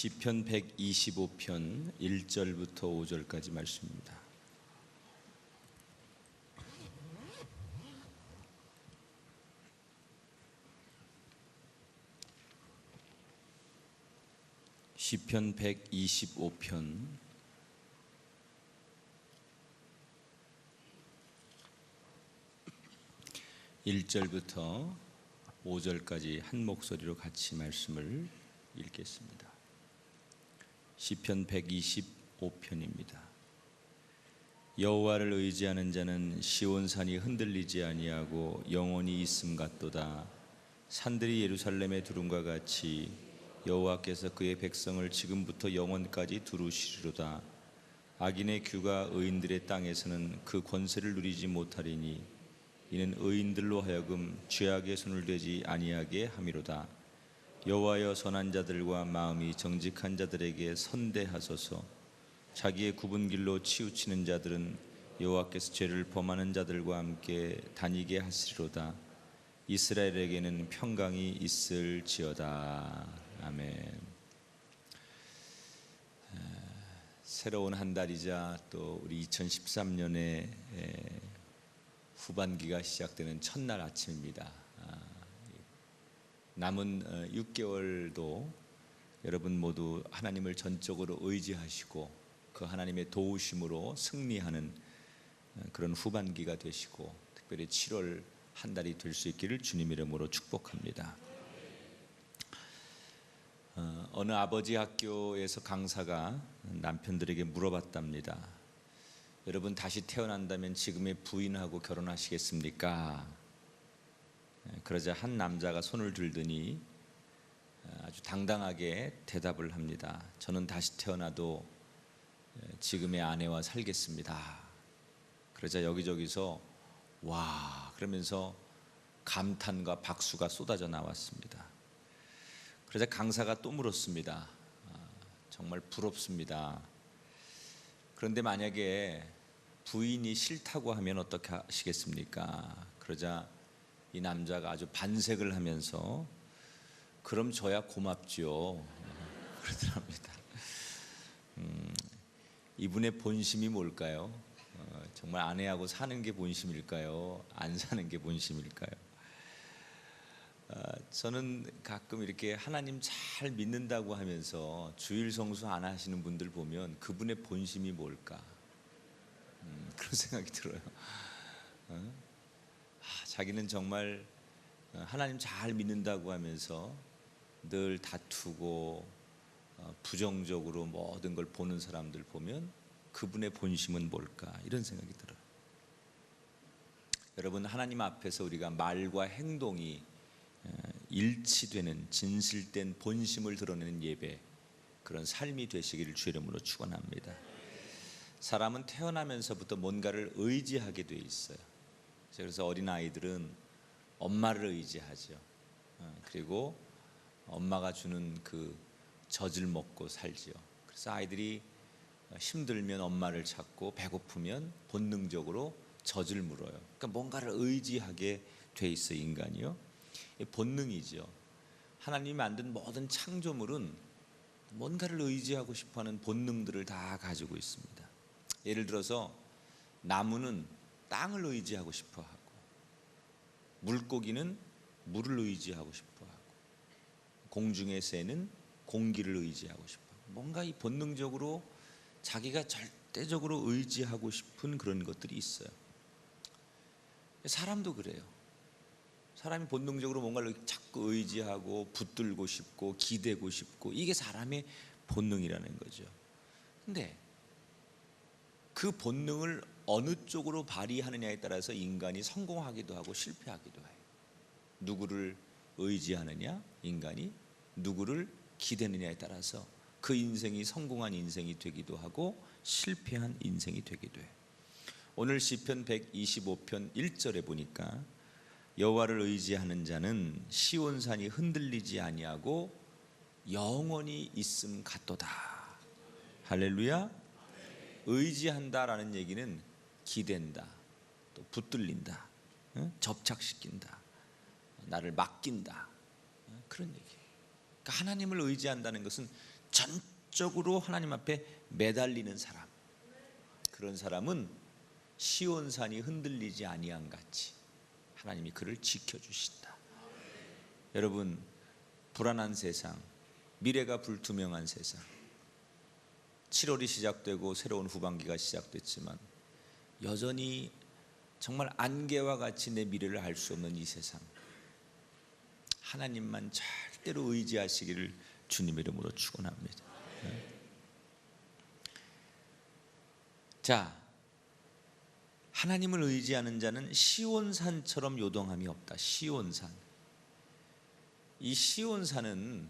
시편 125편 1절부터 5절까지 말씀입니다. 시편 125편 1절부터 5절까지 한 목소리로 같이 말씀을 읽겠습니다. 시편 125편입니다. 여호와를 의지하는 자는 시온산이 흔들리지 아니하고 영원히 있음 같도다. 산들이 예루살렘의 두rum과 같이 여호와께서 그의 백성을 지금부터 영원까지 두루시리로다. 악인의 규가 의인들의 땅에서는 그 권세를 누리지 못하리니 이는 의인들로 하여금 죄악의 손을 대지 아니하게 함이로다. 여호와여, 선한 자들과 마음이 정직한 자들에게 선대하소서. 자기의 굽은 길로 치우치는 자들은 여호와께서 죄를 범하는 자들과 함께 다니게 하시리로다. 이스라엘에게는 평강이 있을지어다. 아멘. 새로운 한 달이자 또 우리 2013년의 후반기가 시작되는 첫날 아침입니다. 남은 6개월도 여러분 모두 하나님을 전적으로 의지하시고 그 하나님의 도우심으로 승리하는 그런 후반기가 되시고 특별히 7월 한 달이 될 수 있기를 주님 이름으로 축복합니다. 어느 아버지 학교에서 강사가 남편들에게 물어봤답니다. 여러분 다시 태어난다면 지금의 부인하고 결혼하시겠습니까? 그러자 한 남자가 손을 들더니 아주 당당하게 대답을 합니다. 저는 다시 태어나도 지금의 아내와 살겠습니다. 그러자 여기저기서 와 그러면서 감탄과 박수가 쏟아져 나왔습니다. 그러자 강사가 또 물었습니다. 정말 부럽습니다. 그런데 만약에 부인이 싫다고 하면 어떻게 하시겠습니까? 그러자 이 남자가 아주 반색을 하면서 그럼 저야 고맙죠. 그러더랍니다. 이분의 본심이 뭘까요? 정말 아내하고 사는 게 본심일까요? 안 사는 게 본심일까요? 저는 가끔 이렇게 하나님 잘 믿는다고 하면서 주일 성수 안 하시는 분들 보면 그분의 본심이 뭘까? 그런 생각이 들어요. 자기는 정말 하나님 잘 믿는다고 하면서 늘 다투고 부정적으로 모든 걸 보는 사람들 보면 그분의 본심은 뭘까? 이런 생각이 들어요. 여러분, 하나님 앞에서 우리가 말과 행동이 일치되는 진실된 본심을 드러내는 예배, 그런 삶이 되시기를 주 이름으로 축원합니다. 사람은 태어나면서부터 뭔가를 의지하게 돼 있어요. 그래서 어린아이들은 엄마를 의지하죠. 그리고 엄마가 주는 그 젖을 먹고 살지요. 그래서 아이들이 힘들면 엄마를 찾고 배고프면 본능적으로 젖을 물어요. 그러니까 뭔가를 의지하게 돼 있어요, 인간이요. 본능이죠. 하나님이 만든 모든 창조물은 뭔가를 의지하고 싶어하는 본능들을 다 가지고 있습니다. 예를 들어서 나무는 땅을 의지하고 싶어하고, 물고기는 물을 의지하고 싶어하고, 공중의 새는 공기를 의지하고 싶어하고, 뭔가 이 본능적으로 자기가 절대적으로 의지하고 싶은 그런 것들이 있어요. 사람도 그래요. 사람이 본능적으로 뭔가를 자꾸 의지하고 붙들고 싶고 기대고 싶고, 이게 사람의 본능이라는 거죠. 근데 그 본능을 어느 쪽으로 발휘하느냐에 따라서 인간이 성공하기도 하고 실패하기도 해요. 누구를 의지하느냐, 인간이 누구를 기대느냐에 따라서 그 인생이 성공한 인생이 되기도 하고 실패한 인생이 되기도 해요. 오늘 시편 125편 1절에 보니까 여호와를 의지하는 자는 시온산이 흔들리지 아니하고 영원히 있음 같도다. 할렐루야. 의지한다라는 얘기는 기댄다, 또 붙들린다, 접착시킨다, 나를 맡긴다, 그런 얘기예요. 그러니까 하나님을 의지한다는 것은 전적으로 하나님 앞에 매달리는 사람, 그런 사람은 시온산이 흔들리지 아니한 같이 하나님이 그를 지켜주신다. 여러분, 불안한 세상, 미래가 불투명한 세상, 7월이 시작되고 새로운 후반기가 시작됐지만 여전히 정말 안개와 같이 내 미래를 알 수 없는 이 세상, 하나님만 절대로 의지하시기를 주님의 이름으로 축원합니다. 자, 하나님을 의지하는 자는 시온산처럼 요동함이 없다. 시온산. 이 시온산은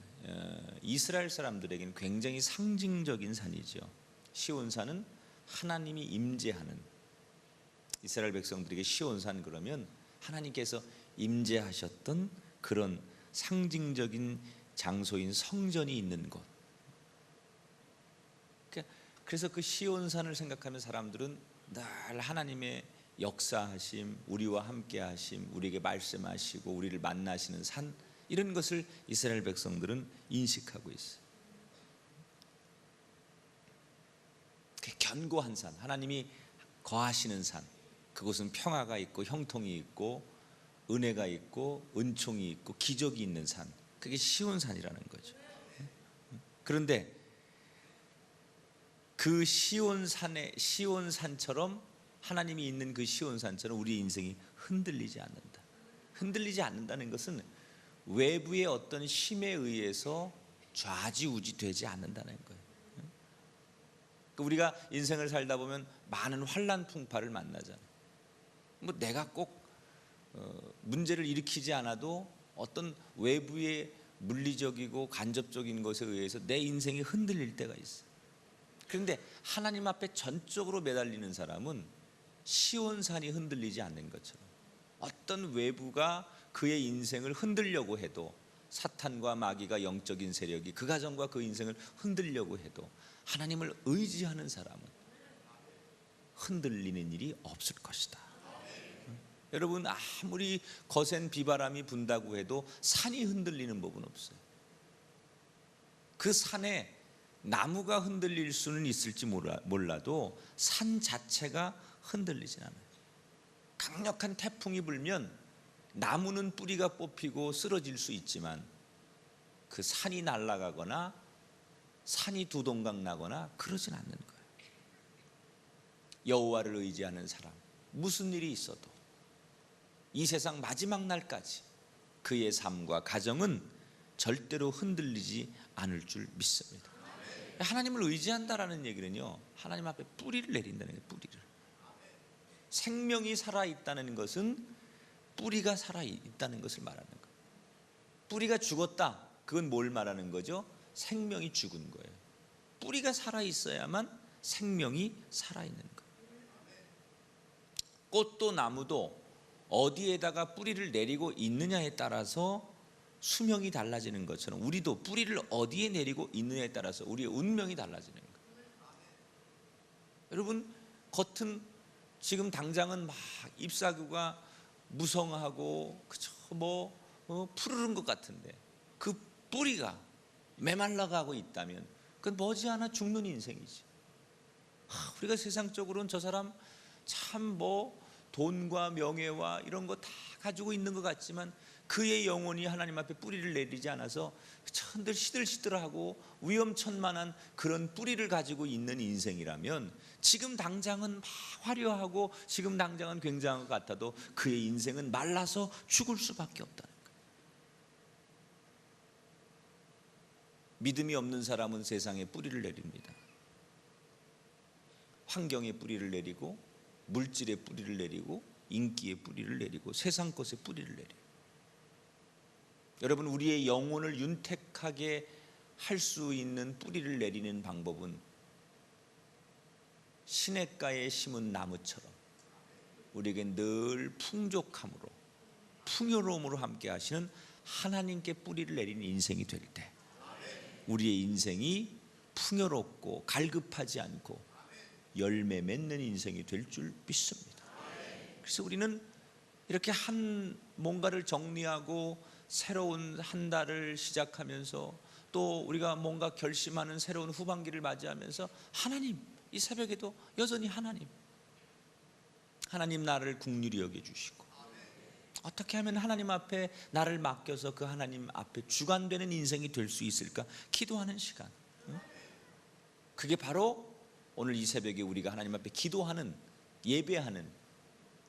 이스라엘 사람들에게는 굉장히 상징적인 산이죠. 시온산은 하나님이 임재하는, 이스라엘 백성들에게 시온산 그러면 하나님께서 임재하셨던 그런 상징적인 장소인 성전이 있는 곳. 그래서 그 시온산을 생각하면 사람들은 늘 하나님의 역사하심, 우리와 함께 하심, 우리에게 말씀하시고 우리를 만나시는 산, 이런 것을 이스라엘 백성들은 인식하고 있어요. 견고한 산, 하나님이 거하시는 산, 그곳은 평화가 있고 형통이 있고 은혜가 있고 은총이 있고 기적이 있는 산, 그게 시온산이라는 거죠. 그런데 그 시온산처럼, 하나님이 있는 그 시온산처럼 우리 인생이 흔들리지 않는다. 흔들리지 않는다는 것은 외부의 어떤 힘에 의해서 좌지우지 되지 않는다는 거예요. 우리가 인생을 살다 보면 많은 환난 풍파를 만나잖아요. 뭐 내가 꼭 문제를 일으키지 않아도 어떤 외부의 물리적이고 간접적인 것에 의해서 내 인생이 흔들릴 때가 있어요. 그런데 하나님 앞에 전적으로 매달리는 사람은 시온산이 흔들리지 않는 것처럼, 어떤 외부가 그의 인생을 흔들려고 해도, 사탄과 마귀가 영적인 세력이 그 가정과 그 인생을 흔들려고 해도 하나님을 의지하는 사람은 흔들리는 일이 없을 것이다. 여러분, 아무리 거센 비바람이 분다고 해도 산이 흔들리는 법은 없어요. 그 산에 나무가 흔들릴 수는 있을지 몰라도 산 자체가 흔들리진 않아요. 강력한 태풍이 불면 나무는 뿌리가 뽑히고 쓰러질 수 있지만 그 산이 날아가거나 산이 두동강 나거나 그러진 않는 거예요. 여호와를 의지하는 사람, 무슨 일이 있어도 이 세상 마지막 날까지 그의 삶과 가정은 절대로 흔들리지 않을 줄 믿습니다. 하나님을 의지한다라는 얘기는요, 하나님 앞에 뿌리를 내린다는 거예요. 뿌리를. 생명이 살아있다는 것은 뿌리가 살아있다는 것을 말하는 거예요. 뿌리가 죽었다, 그건 뭘 말하는 거죠? 생명이 죽은 거예요. 뿌리가 살아있어야만 생명이 살아있는 거예요. 꽃도 나무도 어디에다가 뿌리를 내리고 있느냐에 따라서 수명이 달라지는 것처럼 우리도 뿌리를 어디에 내리고 있느냐에 따라서 우리의 운명이 달라지는 거예요. 여러분, 겉은 지금 당장은 막 잎사귀가 무성하고 그저 푸르른 것 같은데 그 뿌리가 메말라가고 있다면 그건 머지않아 죽는 인생이지. 우리가 세상적으로는 저 사람 참 돈과 명예와 이런 거 다 가지고 있는 것 같지만 그의 영혼이 하나님 앞에 뿌리를 내리지 않아서 천들 시들시들하고 위험천만한 그런 뿌리를 가지고 있는 인생이라면 지금 당장은 막 화려하고 지금 당장은 굉장한 것 같아도 그의 인생은 말라서 죽을 수밖에 없다는 거예요. 믿음이 없는 사람은 세상에 뿌리를 내립니다. 환경에 뿌리를 내리고 물질의 뿌리를 내리고 인기의 뿌리를 내리고 세상 것에 뿌리를 내리고. 여러분, 우리의 영혼을 윤택하게 할 수 있는 뿌리를 내리는 방법은 시냇가에 심은 나무처럼 우리에게 늘 풍족함으로 풍요로움으로 함께 하시는 하나님께 뿌리를 내리는 인생이 될 때 우리의 인생이 풍요롭고 갈급하지 않고 열매 맺는 인생이 될 줄 믿습니다. 그래서 우리는 이렇게 뭔가를 정리하고 새로운 한 달을 시작하면서 또 우리가 뭔가 결심하는 새로운 후반기를 맞이하면서 하나님, 이 새벽에도 여전히 하나님 나를 긍휼히 여겨주시고 어떻게 하면 하나님 앞에 나를 맡겨서 그 하나님 앞에 주관되는 인생이 될 수 있을까 기도하는 시간. 그게 바로 오늘 이 새벽에 우리가 하나님 앞에 기도하는, 예배하는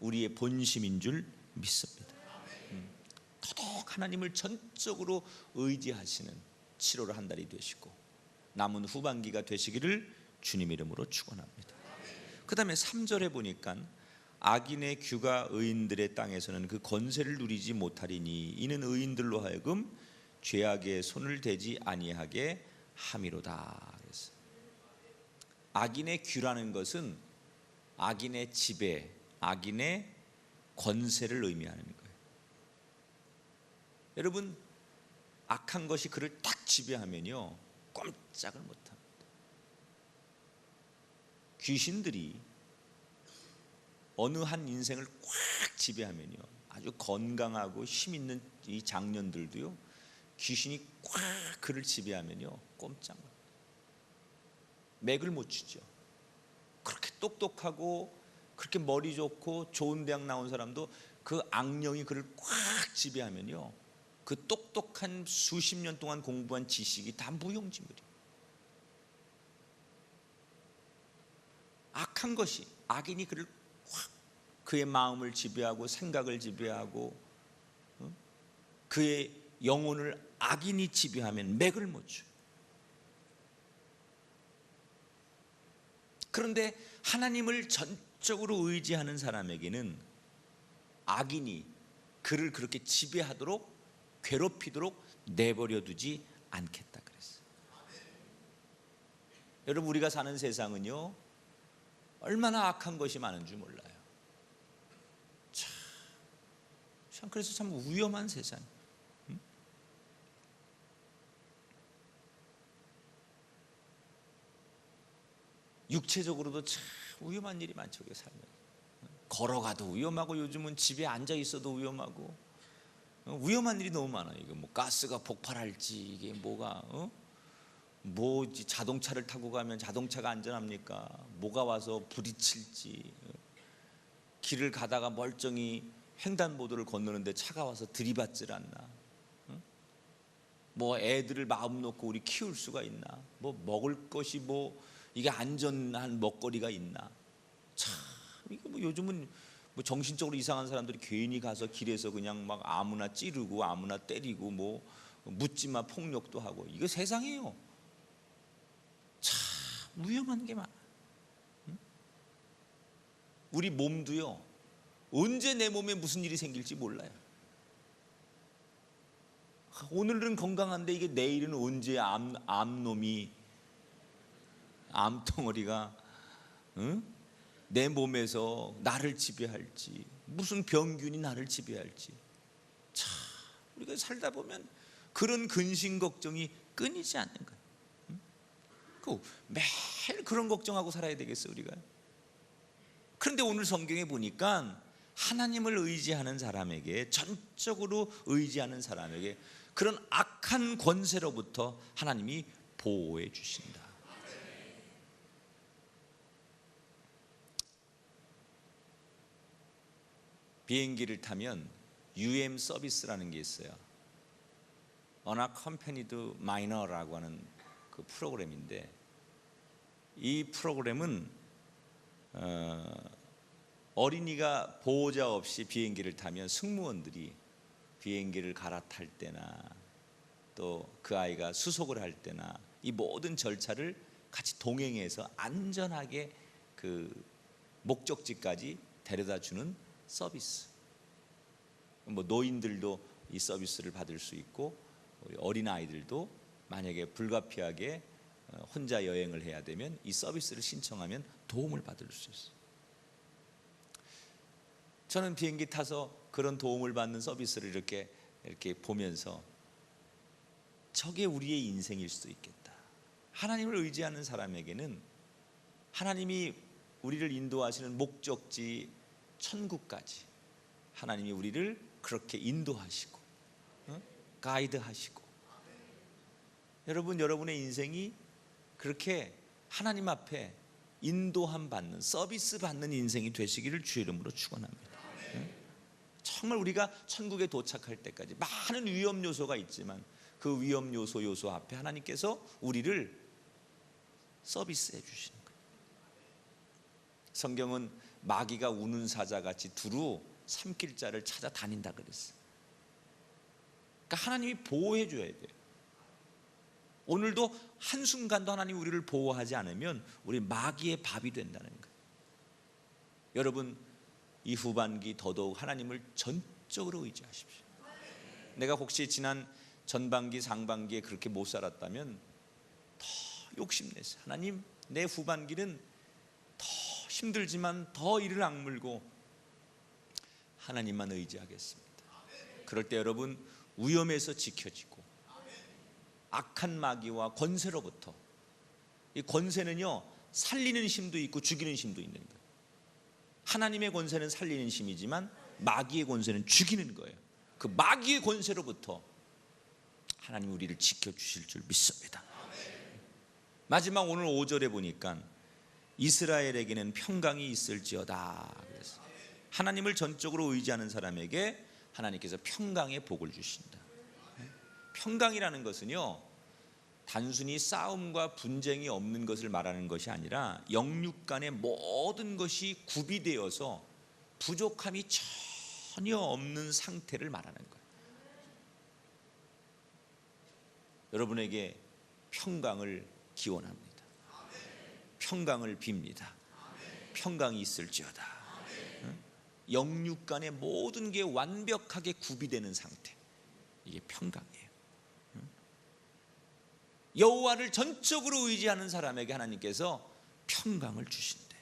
우리의 본심인 줄 믿습니다. 더더욱 하나님을 전적으로 의지하시는 7월 한 달이 되시고 남은 후반기가 되시기를 주님 이름으로 축원합니다. 그 다음에 3절에 보니까 악인의 규가 의인들의 땅에서는 그 권세를 누리지 못하리니 이는 의인들로 하여금 죄악의 손을 대지 아니하게 함이로다. 그래서 악인의 규라는 것은 악인의 지배, 악인의 권세를 의미하는 거예요. 여러분, 악한 것이 그를 딱 지배하면요 꼼짝을 못합니다. 귀신들이 어느 한 인생을 꽉 지배하면요 아주 건강하고 힘 있는 이 장년들도요 귀신이 꽉 그를 지배하면요 꼼짝 못, 맥을 못 추죠. 그렇게 똑똑하고 그렇게 머리 좋고 좋은 대학 나온 사람도 그 악령이 그를 꽉 지배하면요 그 똑똑한 수십 년 동안 공부한 지식이 다 무용지물이에요. 악한 것이, 악인이 그를 확 그의 마음을 지배하고 생각을 지배하고 그의 영혼을 악인이 지배하면 맥을 못 춰요. 그런데 하나님을 전적으로 의지하는 사람에게는 악인이 그를 그렇게 지배하도록 괴롭히도록 내버려 두지 않겠다 그랬어요. 여러분, 우리가 사는 세상은요 얼마나 악한 것이 많은 줄 몰라요. 참 그래서 참 위험한 세상. 육체적으로도 참 위험한 일이 많죠. 우리가 살면 걸어가도 위험하고 요즘은 집에 앉아 있어도 위험하고 위험한 일이 너무 많아요. 이거 뭐 가스가 폭발할지 이게 뭐가 뭐 자동차를 타고 가면 자동차가 안전합니까? 뭐가 와서 부딪힐지, 길을 가다가 멀쩡히 횡단보도를 건너는데 차가 와서 들이받질 않나? 뭐 애들을 마음 놓고 우리 키울 수가 있나? 뭐 먹을 것이 뭐 이게 안전한 먹거리가 있나? 참 이게 뭐 요즘은 뭐 정신적으로 이상한 사람들이 괜히 가서 길에서 그냥 막 아무나 찌르고 아무나 때리고 뭐 묻지마 폭력도 하고 이거 세상이에요. 참 위험한 게 많아. 우리 몸도요 언제 내 몸에 무슨 일이 생길지 몰라요. 오늘은 건강한데 이게 내일은 언제 암놈이 암덩어리가 내 몸에서 나를 지배할지, 무슨 병균이 나를 지배할지. 참 우리가 살다 보면 그런 근심 걱정이 끊이지 않는 거예요. 매일 그런 걱정하고 살아야 되겠어요 우리가? 그런데 오늘 성경에 보니까 하나님을 의지하는 사람에게, 전적으로 의지하는 사람에게 그런 악한 권세로부터 하나님이 보호해 주신다. 비행기를 타면 UM 서비스라는 게 있어요. Unaccompanied Minor라고 하는 그 프로그램인데, 이 프로그램은 어린이가 보호자 없이 비행기를 타면 승무원들이 비행기를 갈아탈 때나 또 그 아이가 수속을 할 때나 이 모든 절차를 같이 동행해서 안전하게 그 목적지까지 데려다 주는 서비스. 뭐 노인들도 이 서비스를 받을 수 있고 우리 어린 아이들도 만약에 불가피하게 혼자 여행을 해야 되면 이 서비스를 신청하면 도움을 받을 수 있어요. 저는 비행기 타서 그런 도움을 받는 서비스를 이렇게 보면서 저게 우리의 인생일 수도 있겠다. 하나님을 의지하는 사람에게는 하나님이 우리를 인도하시는 목적지 천국까지 하나님이 우리를 그렇게 인도하시고 가이드하시고 여러분의 인생이 그렇게 하나님 앞에 인도함 받는, 서비스 받는 인생이 되시기를 주의 이름으로 축원합니다. 정말 우리가 천국에 도착할 때까지 많은 위험 요소가 있지만 그 위험 요소 앞에 하나님께서 우리를 서비스해 주시는 거예요. 성경은 마귀가 우는 사자같이 두루 삼킬 자를 찾아다닌다 그랬어요. 그러니까 하나님이 보호해 줘야 돼요. 오늘도 한순간도 하나님이 우리를 보호하지 않으면 우리 마귀의 밥이 된다는 거예요. 여러분, 이 후반기 더더욱 하나님을 전적으로 의지하십시오. 내가 혹시 지난 전반기 상반기에 그렇게 못 살았다면 더 욕심내세요. 하나님, 내 후반기는 더 힘들지만 더 이를 악물고 하나님만 의지하겠습니다. 그럴 때 여러분, 위험에서 지켜지고 악한 마귀와 권세로부터, 이 권세는요 살리는 힘도 있고 죽이는 힘도 있는 거예요. 하나님의 권세는 살리는 힘이지만 마귀의 권세는 죽이는 거예요. 그 마귀의 권세로부터 하나님 우리를 지켜주실 줄 믿습니다. 마지막 오늘 5절에 보니까 이스라엘에게는 평강이 있을지어다 그랬어요. 하나님을 전적으로 의지하는 사람에게 하나님께서 평강의 복을 주신다. 평강이라는 것은요 단순히 싸움과 분쟁이 없는 것을 말하는 것이 아니라 영육 간의 모든 것이 구비되어서 부족함이 전혀 없는 상태를 말하는 거예요. 여러분에게 평강을 기원합니다. 평강을 빕니다. 평강이 있을지어다. 영육 간의 모든 게 완벽하게 구비되는 상태, 이게 평강이에요. 여호와를 전적으로 의지하는 사람에게 하나님께서 평강을 주신대요.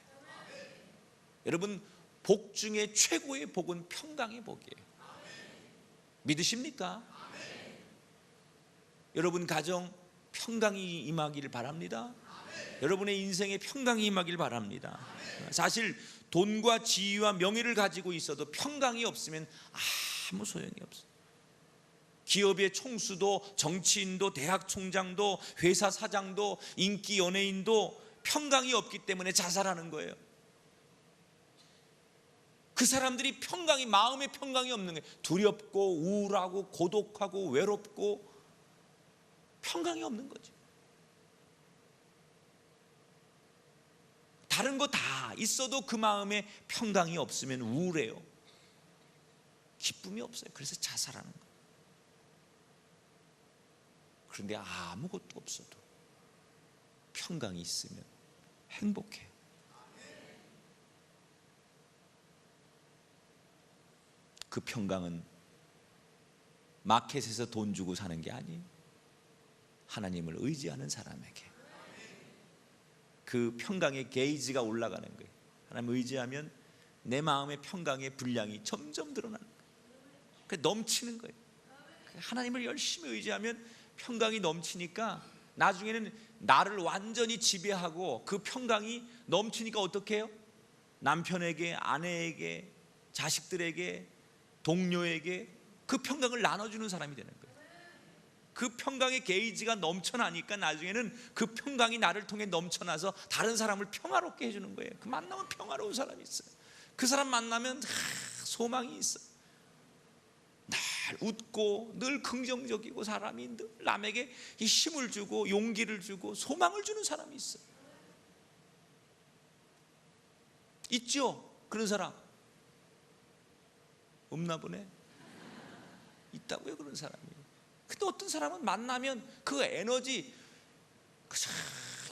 여러분, 복 중에 최고의 복은 평강의 복이에요. 믿으십니까? 여러분 가정 평강이 임하기를 바랍니다. 여러분의 인생에 평강이 임하기를 바랍니다. 사실 돈과 지위와 명예를 가지고 있어도 평강이 없으면 아무 소용이 없어요. 기업의 총수도, 정치인도, 대학 총장도, 회사 사장도, 인기 연예인도 평강이 없기 때문에 자살하는 거예요. 그 사람들이 평강이, 마음의 평강이 없는 거예요. 두렵고 우울하고 고독하고 외롭고 평강이 없는 거죠. 다른 거 다 있어도 그 마음에 평강이 없으면 우울해요. 기쁨이 없어요. 그래서 자살하는 거예요. 그런데 아무것도 없어도 평강이 있으면 행복해요. 그 평강은 마켓에서 돈 주고 사는 게 아니에요. 하나님을 의지하는 사람에게 그 평강의 게이지가 올라가는 거예요. 하나님을 의지하면 내 마음의 평강의 분량이 점점 드러나는 거예요. 넘치는 거예요. 하나님을 열심히 의지하면 평강이 넘치니까 나중에는 나를 완전히 지배하고 그 평강이 넘치니까 어떻게 해요? 남편에게, 아내에게, 자식들에게, 동료에게 그 평강을 나눠주는 사람이 되는 거예요. 그 평강의 게이지가 넘쳐나니까 나중에는 그 평강이 나를 통해 넘쳐나서 다른 사람을 평화롭게 해주는 거예요. 그 만나면 평화로운 사람이 있어요. 그 사람 만나면 소망이 있어요. 늘 웃고 늘 긍정적이고 사람이 늘 남에게 이 힘을 주고 용기를 주고 소망을 주는 사람이 있어요. 있죠? 그런 사람 없나 보네. 있다고요, 그런 사람이. 근데 어떤 사람은 만나면 그 에너지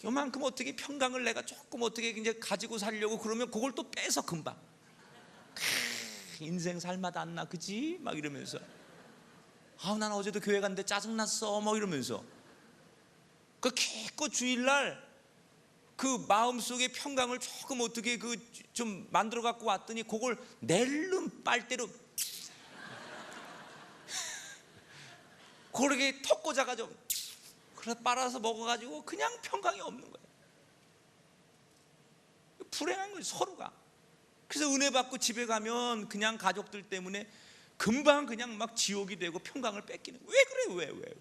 요만큼 어떻게 평강을 내가 조금 어떻게 이제 가지고 살려고 그러면 그걸 또 빼서 금방 인생 살맛 안 나, 그지? 막 이러면서 난 어제도 교회 갔는데 짜증났어 뭐 이러면서 그 기껏 주일날 그 마음속에 평강을 조금 어떻게 그 좀 만들어 갖고 왔더니 그걸 낼름 빨대로 그렇게 턱 꽂아가지고 그래 빨아서 먹어가지고 그냥 평강이 없는 거예요. 불행한 거예요, 서로가. 그래서 은혜 받고 집에 가면 그냥 가족들 때문에 금방 그냥 막 지옥이 되고 평강을 뺏기는 거예요. 왜 그래요? 왜?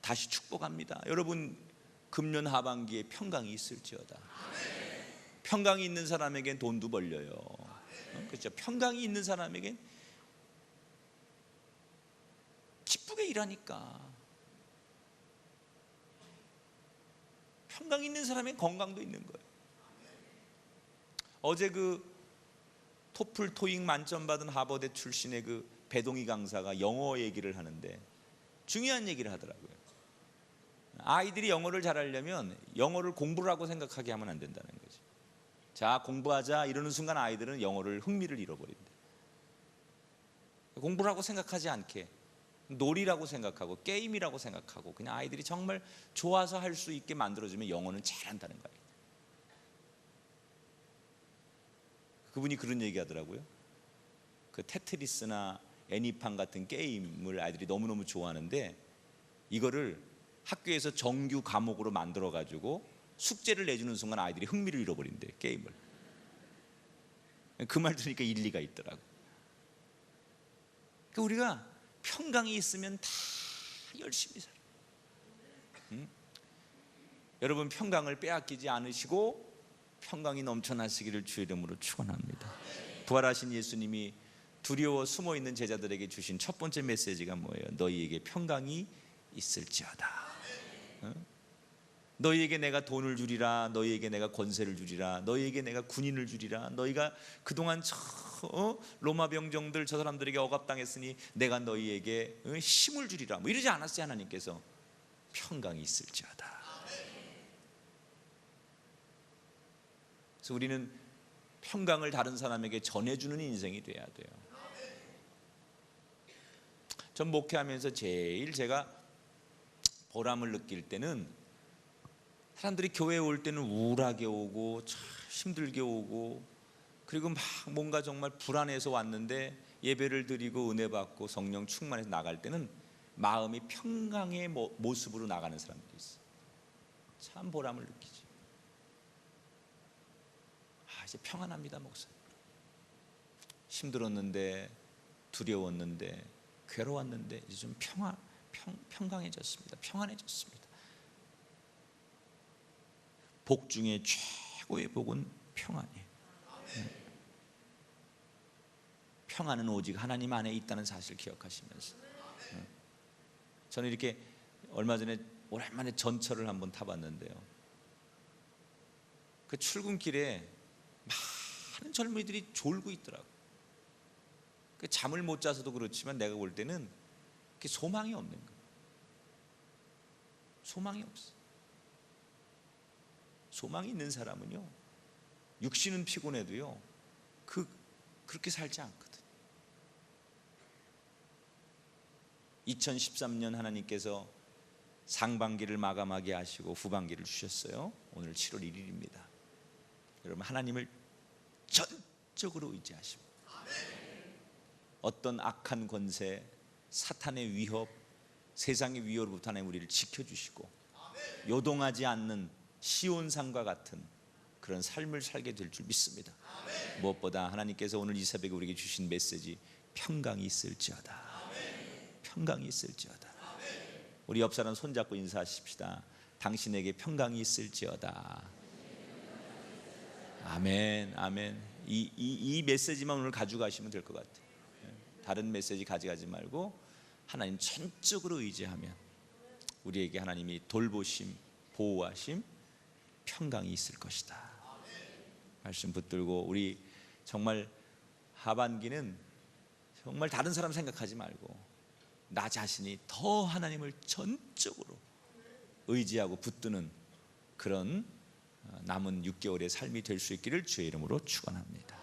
다시 축복합니다. 여러분, 금년 하반기에 평강이 있을지어다. 평강이 있는 사람에겐 돈도 벌려요. 그렇죠? 평강이 있는 사람에겐 기쁘게 일하니까. 평강이 있는 사람에겐 건강도 있는 거예요. 어제 그 토플 토익 만점 받은 하버대 출신의 그 배동희 강사가 영어 얘기를 하는데 중요한 얘기를 하더라고요. 아이들이 영어를 잘하려면 영어를 공부를 하고 생각하게 하면 안 된다는 거죠. 자, 공부하자 이러는 순간 아이들은 영어를 흥미를 잃어버린대. 공부를 하고 생각하지 않게 놀이라고 생각하고 게임이라고 생각하고 그냥 아이들이 정말 좋아서 할 수 있게 만들어주면 영어는 잘한다는 거예요. 그분이 그런 얘기 하더라고요. 그 테트리스나 애니팡 같은 게임을 아이들이 너무너무 좋아하는데 이거를 학교에서 정규 과목으로 만들어 가지고 숙제를 내주는 순간 아이들이 흥미를 잃어버린대, 게임을. 그 말 들으니까 일리가 있더라고. 그러니까 우리가 평강이 있으면 다 열심히 살아요. 여러분, 평강을 빼앗기지 않으시고 평강이 넘쳐나시기를 주의 이름으로 축원합니다. 부활하신 예수님이 두려워 숨어있는 제자들에게 주신 첫 번째 메시지가 뭐예요? 너희에게 평강이 있을지어다. 너희에게 내가 돈을 주리라, 너희에게 내가 권세를 주리라, 너희에게 내가 군인을 주리라, 너희가 그동안 로마 병정들 저 사람들에게 억압당했으니 내가 너희에게 힘을 주리라, 뭐 이러지 않았어요. 하나님께서 평강이 있을지어다. 그래서 우리는 평강을 다른 사람에게 전해주는 인생이 돼야 돼요. 전 목회하면서 제일 제가 보람을 느낄 때는 사람들이 교회에 올 때는 우울하게 오고 참 힘들게 오고 그리고 막 뭔가 정말 불안해서 왔는데 예배를 드리고 은혜 받고 성령 충만해서 나갈 때는 마음이 평강의 모습으로 나가는 사람들이 있어요. 참 보람을 느끼지. 이제 평안합니다, 목사님. 힘들었는데 두려웠는데 괴로웠는데 이제 좀 평강해졌습니다. 평안해졌습니다. 복 중에 최고의 복은 평안이에요. 평안은 오직 하나님 안에 있다는 사실을 기억하시면서 저는 이렇게 얼마 전에 오랜만에 전철을 한번 타봤는데요. 그 출근길에 많은 젊은이들이 졸고 있더라고요. 잠을 못 자서도 그렇지만 내가 볼 때는 소망이 없는 거예요. 소망이 없어. 소망이 있는 사람은요, 육신은 피곤해도요 그렇게 살지 않거든. 2013년 하나님께서 상반기를 마감하게 하시고 후반기를 주셨어요. 오늘 7월 1일입니다. 여러분, 하나님을 전적으로 의지하시고 어떤 악한 권세, 사탄의 위협, 세상의 위협으로부터 하나님 우리를 지켜주시고 요동하지 않는 시온산과 같은 그런 삶을 살게 될 줄 믿습니다. 무엇보다 하나님께서 오늘 이 새벽에 우리에게 주신 메시지, 평강이 있을지어다. 평강이 있을지어다. 우리 옆 사람 손잡고 인사하십시다. 당신에게 평강이 있을지어다. 아멘, 아멘. 이 메시지만 오늘 가져가시면 될 것 같아요. 다른 메시지 가져가지 말고 하나님 전적으로 의지하면 우리에게 하나님이 돌보심, 보호하심, 평강이 있을 것이다. 말씀 붙들고 우리 정말 하반기는 정말 다른 사람 생각하지 말고 나 자신이 더 하나님을 전적으로 의지하고 붙드는 그런 남은 6개월의 삶이 될 수 있기를 주의 이름으로 축원합니다.